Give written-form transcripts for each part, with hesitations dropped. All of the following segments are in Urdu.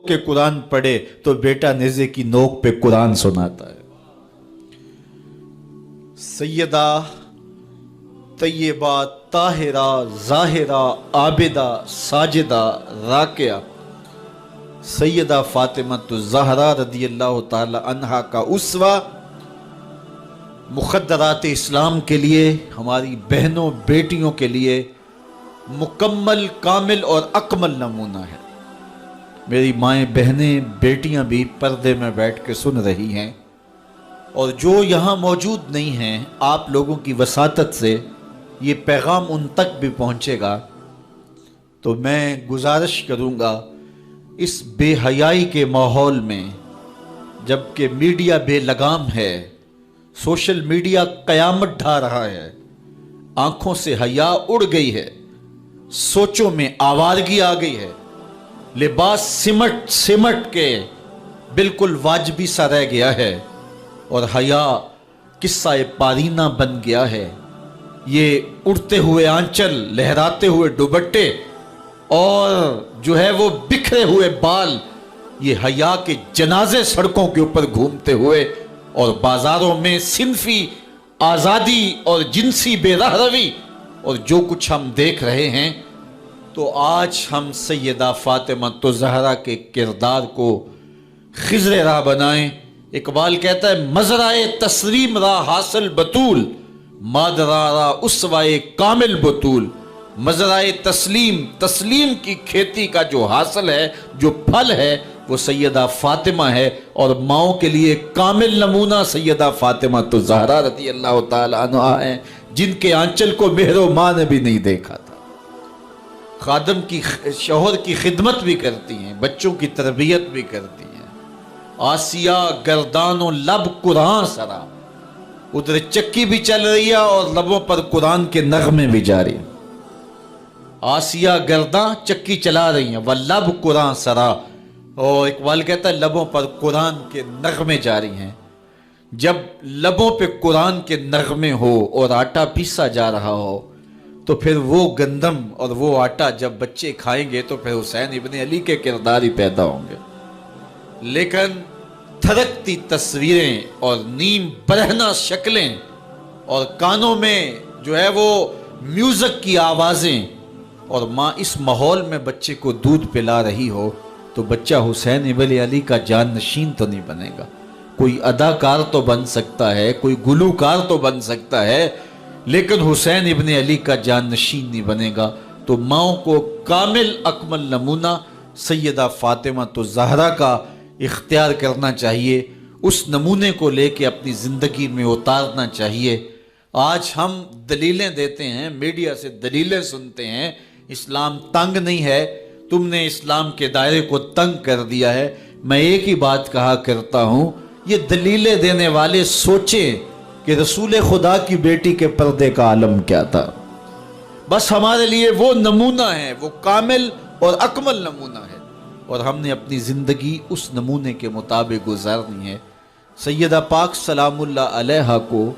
کہ قرآن پڑھے تو بیٹا نیزے کی نوک پہ قرآن سناتا ہے۔ سیدہ طیبہ طاہرہ ظاہرہ عابدہ ساجدہ راکعہ سیدہ فاطمہ الزہرا رضی اللہ تعالی عنہا کا اسوہ مخدرات اسلام کے لیے، ہماری بہنوں بیٹیوں کے لیے مکمل کامل اور اکمل نمونہ ہے۔ میری مائیں بہنیں بیٹیاں بھی پردے میں بیٹھ کے سن رہی ہیں، اور جو یہاں موجود نہیں ہیں، آپ لوگوں کی وساطت سے یہ پیغام ان تک بھی پہنچے گا، تو میں گزارش کروں گا اس بے حیائی کے ماحول میں، جبکہ میڈیا بے لگام ہے، سوشل میڈیا قیامت ڈھا رہا ہے، آنکھوں سے حیا اڑ گئی ہے، سوچوں میں آوارگی آ گئی ہے، لباس سمٹ سمٹ کے بالکل واجبی سا رہ گیا ہے، اور حیا قصہ پارینہ بن گیا ہے۔ یہ اڑتے ہوئے آنچل، لہراتے ہوئے دوپٹے اور جو ہے وہ بکھرے ہوئے بال، یہ حیا کے جنازے سڑکوں کے اوپر گھومتے ہوئے، اور بازاروں میں صنفی آزادی اور جنسی بے رہروی اور جو کچھ ہم دیکھ رہے ہیں، تو آج ہم سیدہ فاطمہ الزہرا کے کردار کو خضر راہ بنائیں۔ اقبال کہتا ہے مزرعے تسلیم را حاصل بطول، مادرا را اسوائے کامل بطول۔ مزرعے تسلیم کی کھیتی کا جو حاصل ہے، جو پھل ہے، وہ سیدہ فاطمہ ہے، اور ماؤں کے لیے کامل نمونہ سیدہ فاطمہ الزہرا رضی اللہ تعالی عنہا ہیں، جن کے آنچل کو مہر و ماں نے بھی نہیں دیکھا تھا۔ خادم کی شوہر کی خدمت بھی کرتی ہیں، بچوں کی تربیت بھی کرتی ہیں۔ آسیہ گردان و لب قرآن سرا، ادھر چکی بھی چل رہی ہے اور لبوں پر قرآن کے نغمے بھی جاری ہیں۔ آسیہ گردان چکی چلا رہی ہیں، واللب قرآن سرا، اور اقبال کہتا ہے لبوں پر قرآن کے نغمے جاری ہیں۔ جب لبوں پہ قرآن کے نغمے ہو اور آٹا پیسا جا رہا ہو، تو پھر وہ گندم اور وہ آٹا جب بچے کھائیں گے تو پھر حسین ابن علی کے کردار ہی پیدا ہوں گے۔ لیکن تھرکتی تصویریں اور نیم برہنہ شکلیں اور کانوں میں جو ہے وہ میوزک کی آوازیں، اور ماں اس ماحول میں بچے کو دودھ پلا رہی ہو، تو بچہ حسین ابن علی کا جان نشین تو نہیں بنے گا۔ کوئی اداکار تو بن سکتا ہے، کوئی گلوکار تو بن سکتا ہے، لیکن حسین ابن علی کا جان نشین نہیں بنے گا۔ تو ماؤں کو کامل اکمل نمونہ سیدہ فاطمہ الزہرا کا اختیار کرنا چاہیے، اس نمونے کو لے کے اپنی زندگی میں اتارنا چاہیے۔ آج ہم دلیلیں دیتے ہیں، میڈیا سے دلیلیں سنتے ہیں، اسلام تنگ نہیں ہے، تم نے اسلام کے دائرے کو تنگ کر دیا ہے۔ میں ایک ہی بات کہا کرتا ہوں، یہ دلیلیں دینے والے سوچیں کہ رسول خدا کی بیٹی کے پردے کا عالم کیا تھا۔ بس ہمارے لیے وہ نمونہ ہے، وہ کامل اور اکمل نمونہ ہے، اور ہم نے اپنی زندگی اس نمونے کے مطابق گزارنی ہے۔ سیدہ پاک سلام اللہ علیہا کو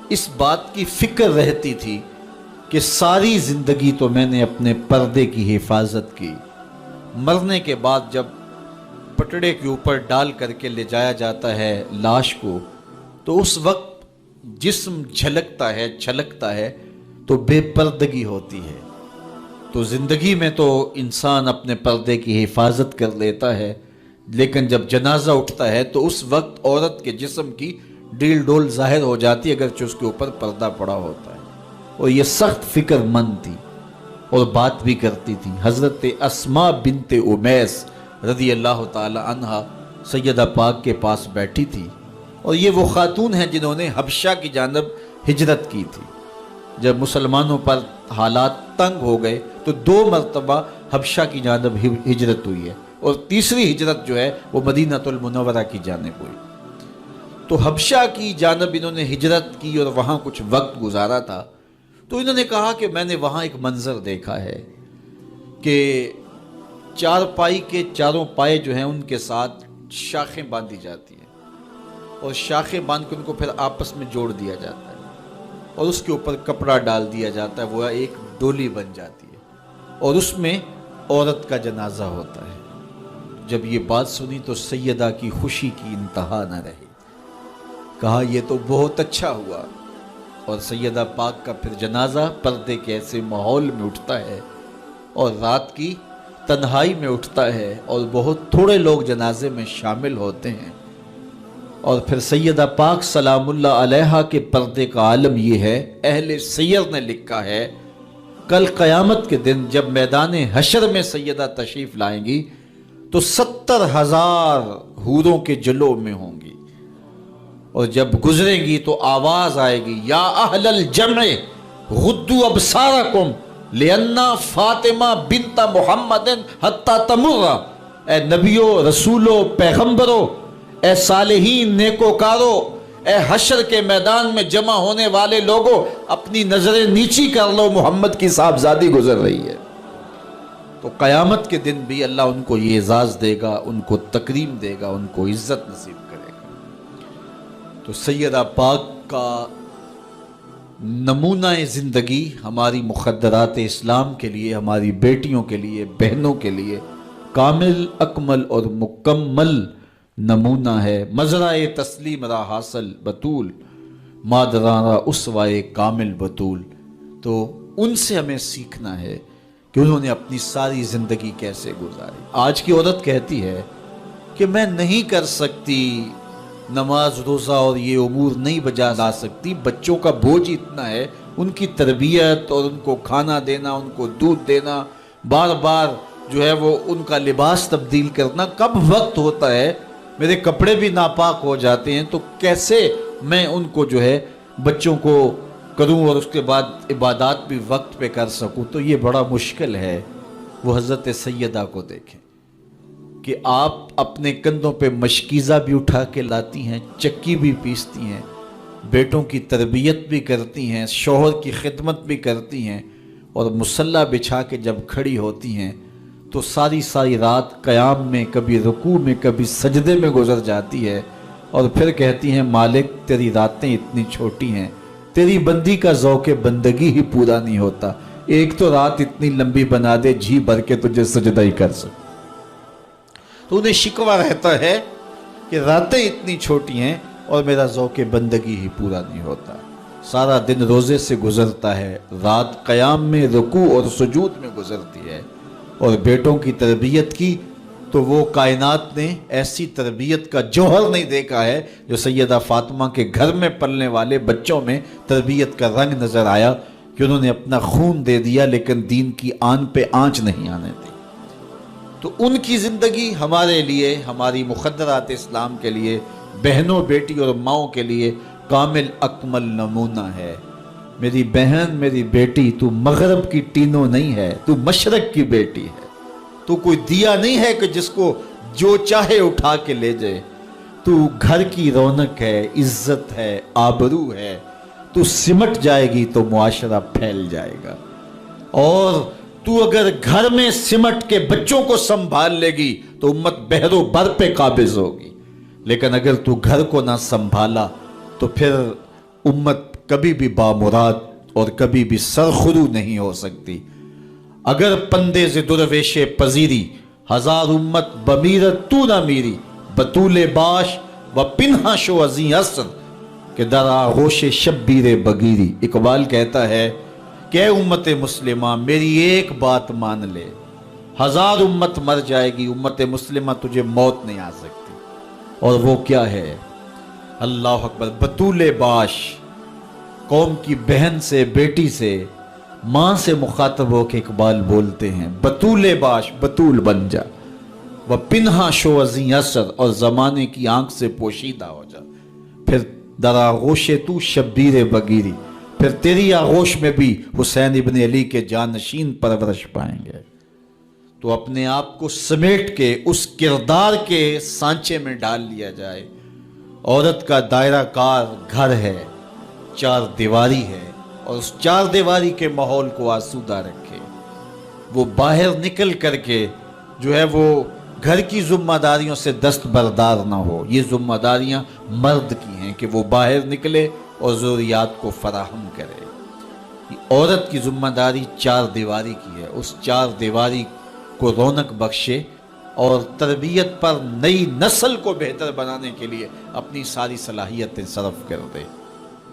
اس بات کی فکر رہتی تھی کہ ساری زندگی تو میں نے اپنے پردے کی حفاظت کی، مرنے کے بعد جب پٹڑے کے اوپر ڈال کر کے لے جایا جاتا ہے لاش کو، تو اس وقت جسم جھلکتا ہے چھلکتا ہے تو بے پردگی ہوتی ہے۔ تو زندگی میں تو انسان اپنے پردے کی حفاظت کر لیتا ہے، لیکن جب جنازہ اٹھتا ہے تو اس وقت عورت کے جسم کی ڈیل ڈول ظاہر ہو جاتی ہے، اگرچہ اس کے اوپر پردہ پڑا ہوتا ہے۔ اور یہ سخت فکر مند تھی اور بات بھی کرتی تھی۔ حضرت اسماء بنت امیس رضی اللہ تعالی عنہا سیدہ پاک کے پاس بیٹھی تھی، اور یہ وہ خاتون ہیں جنہوں نے حبشہ کی جانب ہجرت کی تھی۔ جب مسلمانوں پر حالات تنگ ہو گئے تو 2 مرتبہ حبشہ کی جانب ہجرت ہوئی ہے، اور تیسری ہجرت جو ہے وہ مدینہ المنورہ کی جانب ہوئی۔ تو حبشہ کی جانب انہوں نے ہجرت کی اور وہاں کچھ وقت گزارا تھا، تو انہوں نے کہا کہ میں نے وہاں ایک منظر دیکھا ہے کہ 4 پائی کے چاروں پائے جو ہیں ان کے ساتھ شاخیں باندھی جاتی ہیں، اور شاخیں باندھ کے ان کو پھر آپس میں جوڑ دیا جاتا ہے، اور اس کے اوپر کپڑا ڈال دیا جاتا ہے، وہ ایک ڈولی بن جاتی ہے، اور اس میں عورت کا جنازہ ہوتا ہے۔ جب یہ بات سنی تو سیدہ کی خوشی کی انتہا نہ رہی، کہا یہ تو بہت اچھا ہوا۔ اور سیدہ پاک کا پھر جنازہ پردے کے ایسے ماحول میں اٹھتا ہے اور رات کی تنہائی میں اٹھتا ہے، اور بہت تھوڑے لوگ جنازے میں شامل ہوتے ہیں۔ اور پھر سیدہ پاک سلام اللہ علیہا کے پردے کا عالم یہ ہے، اہل سیر نے لکھا ہے کل قیامت کے دن جب میدان حشر میں سیدہ تشریف لائیں گی تو 70,000 حوروں کے جلو میں ہوں گی، اور جب گزریں گی تو آواز آئے گی یا اہل الجمع غدوا ابصارکم لأن فاطمہ بنت محمد حتی تمر، اے نبیوں، رسولوں، پیغمبروں، اے صالحین، نیکوکاروں، اے حشر کے میدان میں جمع ہونے والے لوگوں، اپنی نظریں نیچی کر لو، محمد کی صاحبزادی گزر رہی ہے۔ تو قیامت کے دن بھی اللہ ان کو یہ اعزاز دے گا، ان کو تکریم دے گا، ان کو عزت نصیب کرے گا۔ تو سیدہ پاک کا نمونہ زندگی ہماری مخدرات اسلام کے لیے، ہماری بیٹیوں کے لیے، بہنوں کے لیے کامل، اکمل اور مکمل نمونہ ہے۔ مزرعہ تسلیم را حاصل بطول، مادران را اسوائے کامل بطول۔ تو ان سے ہمیں سیکھنا ہے کہ انہوں نے اپنی ساری زندگی کیسے گزاری۔ آج کی عورت کہتی ہے کہ میں نہیں کر سکتی نماز، روزہ اور یہ امور نہیں بجا لا سکتی، بچوں کا بوجھ اتنا ہے، ان کی تربیت اور ان کو کھانا دینا، ان کو دودھ دینا، بار بار جو ہے وہ ان کا لباس تبدیل کرنا، کب وقت ہوتا ہے، میرے کپڑے بھی ناپاک ہو جاتے ہیں، تو کیسے میں ان کو جو ہے بچوں کو کروں اور اس کے بعد عبادات بھی وقت پہ کر سکوں؟ تو یہ بڑا مشکل ہے۔ وہ حضرت سیدہ کو دیکھیں کہ آپ اپنے کندھوں پہ مشکیزہ بھی اٹھا کے لاتی ہیں، چکی بھی پیستی ہیں، بیٹوں کی تربیت بھی کرتی ہیں، شوہر کی خدمت بھی کرتی ہیں، اور مصلی بچھا کے جب کھڑی ہوتی ہیں تو ساری رات قیام میں، کبھی رکوع میں، کبھی سجدے میں گزر جاتی ہے، اور پھر کہتی ہیں مالک تیری راتیں اتنی چھوٹی ہیں، تیری بندی کا ذوق بندگی ہی پورا نہیں ہوتا، ایک تو رات اتنی لمبی بنا دے جی بھر کے تجھے سجدہ ہی کر سکوں۔ تو انہیں شکوہ رہتا ہے کہ راتیں اتنی چھوٹی ہیں اور میرا ذوق بندگی ہی پورا نہیں ہوتا۔ سارا دن روزے سے گزرتا ہے، رات قیام میں، رکوع اور سجود میں گزرتی ہے، اور بیٹوں کی تربیت کی تو وہ کائنات نے ایسی تربیت کا جوہر نہیں دیکھا ہے جو سیدہ فاطمہ کے گھر میں پلنے والے بچوں میں تربیت کا رنگ نظر آیا، کہ انہوں نے اپنا خون دے دیا لیکن دین کی آن پہ آنچ نہیں آنے دی۔ تو ان کی زندگی ہمارے لیے، ہماری مخدرات اسلام کے لیے، بہنوں، بیٹی اور ماؤں کے لیے کامل اکمل نمونہ ہے۔ میری بہن، میری بیٹی، تو مغرب کی ٹینو نہیں ہے، تو مشرق کی بیٹی ہے، تو کوئی دیا نہیں ہے کہ جس کو جو چاہے اٹھا کے لے جائے، تو گھر کی رونق ہے، عزت ہے، آبرو ہے، تو سمٹ جائے گی تو معاشرہ پھیل جائے گا، اور تو اگر گھر میں سمٹ کے بچوں کو سنبھال لے گی تو امت بحر و بر پہ قابض ہوگی، لیکن اگر تو گھر کو نہ سنبھالا تو پھر امت کبھی بھی بامراد اور کبھی بھی سرخرو نہیں ہو سکتی۔ اگر پندے ز درویش پذیری، ہزار امت بمیرت تو نہ میری، بطول باش و پنہا شو ازیں اثر کہ در آغوش شبیر بگیری۔ اقبال کہتا ہے کہ اے امت مسلمہ میری ایک بات مان لے، ہزار امت مر جائے گی، امت مسلمہ تجھے موت نہیں آ سکتی، اور وہ کیا ہے؟ اللہ اکبر، بطول باش، قوم کی بہن سے، بیٹی سے، ماں سے مخاطب ہو کے اقبال بولتے ہیں بطول باش، بطول بن جا، وہ پنہا شو ازیں اثر، اور زمانے کی آنکھ سے پوشیدہ ہو جا، پھر در آغوش تو شبیر بگیری، پھر تیری آغوش میں بھی حسین ابن علی کے جانشین پرورش پائیں گے۔ تو اپنے آپ کو سمیٹ کے اس کردار کے سانچے میں ڈال لیا جائے۔ عورت کا دائرہ کار گھر ہے، چار دیواری ہے، اور اس چار دیواری کے ماحول کو آسودہ رکھے، وہ باہر نکل کر کے جو ہے وہ گھر کی ذمہ داریوں سے دستبردار نہ ہو۔ یہ ذمہ داریاں مرد کی ہیں کہ وہ باہر نکلے اور ضروریات کو فراہم کرے۔ عورت کی ذمہ داری چار دیواری کی ہے، اس چار دیواری کو رونق بخشے، اور تربیت پر، نئی نسل کو بہتر بنانے کے لیے اپنی ساری صلاحیتیں صرف کر دے۔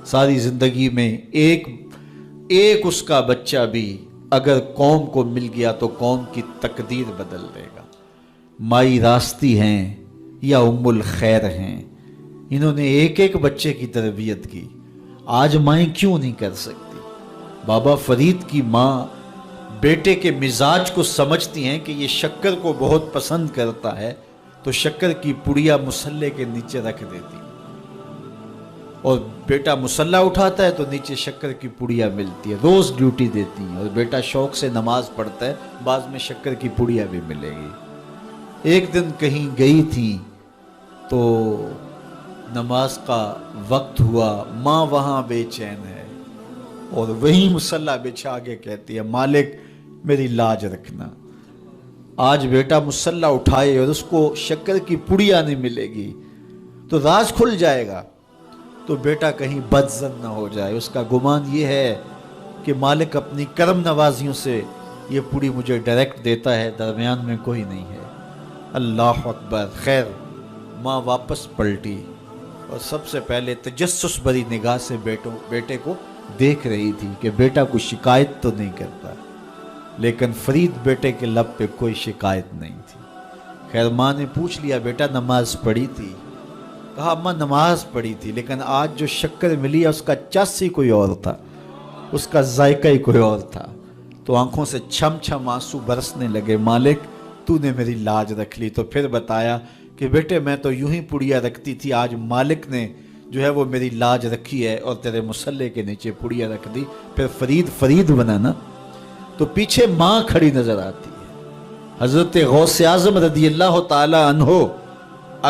ساری زندگی میں ایک اس کا بچہ بھی اگر قوم کو مل گیا تو قوم کی تقدیر بدل دے گا۔ مائی راستی ہیں یا ام الخیر ہیں، انہوں نے ایک بچے کی تربیت کی، آج مائیں کیوں نہیں کر سکتی؟ بابا فرید کی ماں بیٹے کے مزاج کو سمجھتی ہیں کہ یہ شکر کو بہت پسند کرتا ہے، تو شکر کی پڑیا مصلے کے نیچے رکھ دیتی، اور بیٹا مصلہ اٹھاتا ہے تو نیچے شکر کی پڑیا ملتی ہے، روز ڈیوٹی دیتی ہیں، اور بیٹا شوق سے نماز پڑھتا ہے، بعض میں شکر کی پڑیا بھی ملے گی۔ ایک دن کہیں گئی تھی تو نماز کا وقت ہوا، ماں وہاں بے چین ہے اور وہی مصلہ بچھا کے کہتی ہے مالک میری لاج رکھنا، آج بیٹا مصلہ اٹھائے اور اس کو شکر کی پڑیا نہیں ملے گی تو راز کھل جائے گا، تو بیٹا کہیں بدظن نہ ہو جائے۔ اس کا گمان یہ ہے کہ مالک اپنی کرم نوازیوں سے یہ پوری مجھے ڈائریکٹ دیتا ہے، درمیان میں کوئی نہیں ہے۔ اللہ اکبر۔ خیر ماں واپس پلٹی اور سب سے پہلے تجسس بھری نگاہ سے بیٹے کو دیکھ رہی تھی کہ بیٹا کوئی شکایت تو نہیں کرتا، لیکن فرید بیٹے کے لب پہ کوئی شکایت نہیں تھی۔ خیر ماں نے پوچھ لیا بیٹا نماز پڑھی تھی؟ کہا اماں نماز پڑھی تھی، لیکن آج جو شکر ملی ہے اس کا چس ہی کوئی اور تھا، اس کا ذائقہ ہی کوئی اور تھا۔ تو آنکھوں سے چھم چھم آنسو برسنے لگے، مالک تو نے میری لاج رکھ لی۔ تو پھر بتایا کہ بیٹے میں تو یوں ہی پڑیا رکھتی تھی، آج مالک نے جو ہے وہ میری لاج رکھی ہے اور تیرے مصلے کے نیچے پڑیا رکھ دی، پھر فرید بنا نا۔ تو پیچھے ماں کھڑی نظر آتی ہے، حضرت غوث اعظم رضی اللہ تعالی عنہ۔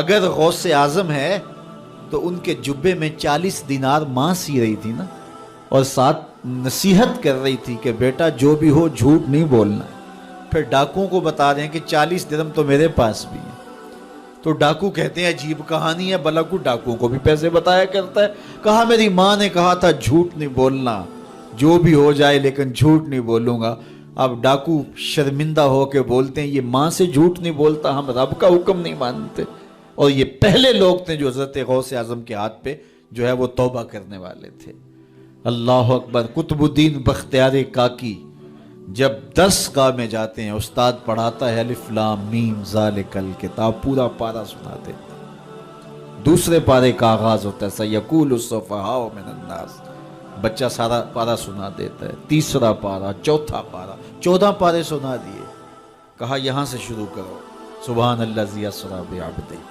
اگر غوث اعظم ہے تو ان کے جبے میں 40 دینار ماں سی رہی تھی نا، اور ساتھ نصیحت کر رہی تھی کہ بیٹا جو بھی ہو جھوٹ نہیں بولنا ہے۔ پھر ڈاکوؤں کو بتا رہے ہیں کہ 40 درہم تو میرے پاس بھی ہیں۔ تو ڈاکو کہتے ہیں عجیب کہانی ہے، بلاکو ڈاکوؤں کو بھی پیسے بتایا کرتا ہے۔ کہا میری ماں نے کہا تھا جھوٹ نہیں بولنا، جو بھی ہو جائے لیکن جھوٹ نہیں بولوں گا۔ اب ڈاکو شرمندہ ہو کے بولتے ہیں یہ ماں سے جھوٹ نہیں بولتا، ہم رب کا حکم نہیں مانتے۔ اور یہ پہلے لوگ تھے جو حضرت غوث اعظم کے ہاتھ پہ جو ہے وہ توبہ کرنے والے تھے۔ اللہ اکبر۔ قطب الدین بختیار کاکی جب درس گاہ میں جاتے ہیں، استاد پڑھاتا ہے الف لام میم ذالک الکتاب، پورا پارا سناتے ہیں۔ دوسرے پارے کا آغاز ہوتا ہے سیقول السفہاء من الناس، بچہ سارا پارا سنا دیتا ہے۔ تیسرا پارا، چوتھا پارا، 14 پارے سنا دیے۔ کہا یہاں سے شروع کرو، سبحان الذی اسری بعبدہ۔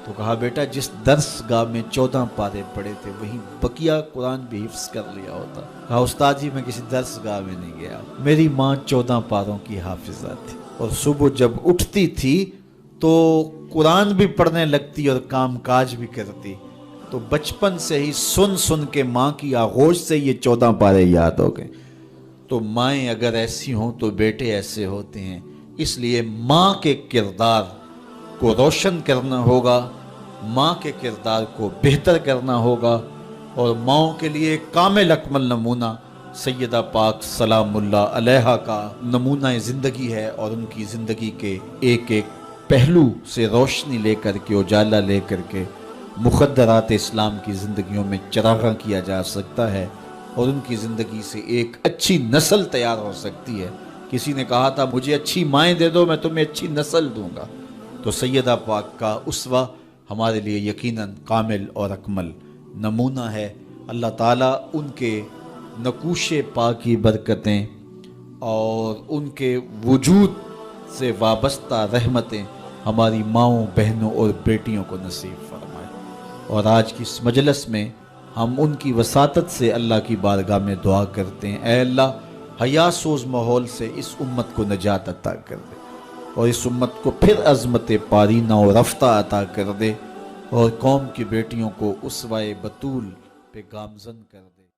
تو کہا بیٹا جس درس گاہ میں 14 پارے پڑے تھے وہیں بقیہ قرآن بھی حفظ کر لیا ہوتا۔ کہا استاد جی میں کسی درس گاہ میں نہیں گیا، میری ماں 14 پاروں کی حافظہ تھی، اور صبح جب اٹھتی تھی تو قرآن بھی پڑھنے لگتی اور کام کاج بھی کرتی، تو بچپن سے ہی سن کے ماں کی آغوش سے یہ 14 پارے یاد ہو گئے۔ تو مائیں اگر ایسی ہوں تو بیٹے ایسے ہوتے ہیں، اس لیے ماں کے کردار کو روشن کرنا ہوگا، ماں کے کردار کو بہتر کرنا ہوگا، اور ماؤں کے لیے کامل اکمل نمونہ سیدہ پاک سلام اللہ علیہا کا نمونہ زندگی ہے، اور ان کی زندگی کے ایک پہلو سے روشنی لے کر کے، اجالا لے کر کے مخدرات اسلام کی زندگیوں میں چراغاں کیا جا سکتا ہے، اور ان کی زندگی سے ایک اچھی نسل تیار ہو سکتی ہے۔ کسی نے کہا تھا مجھے اچھی مائیں دے دو میں تمہیں اچھی نسل دوں گا، تو سیدہ پاک کا اسوہ ہمارے لیے یقیناً کامل اور اکمل نمونہ ہے۔ اللہ تعالیٰ ان کے نقوش پاک کی برکتیں اور ان کے وجود سے وابستہ رحمتیں ہماری ماؤں، بہنوں اور بیٹیوں کو نصیب فرمائے۔ اور آج کی اس مجلس میں ہم ان کی وساطت سے اللہ کی بارگاہ میں دعا کرتے ہیں، اے اللہ حیا سوز ماحول سے اس امت کو نجات عطا کر دے، اور اس امت کو پھر عظمت پارینہ و رفتہ عطا کر دے، اور قوم کی بیٹیوں کو اسوہ بطول پہ گامزن کر دے۔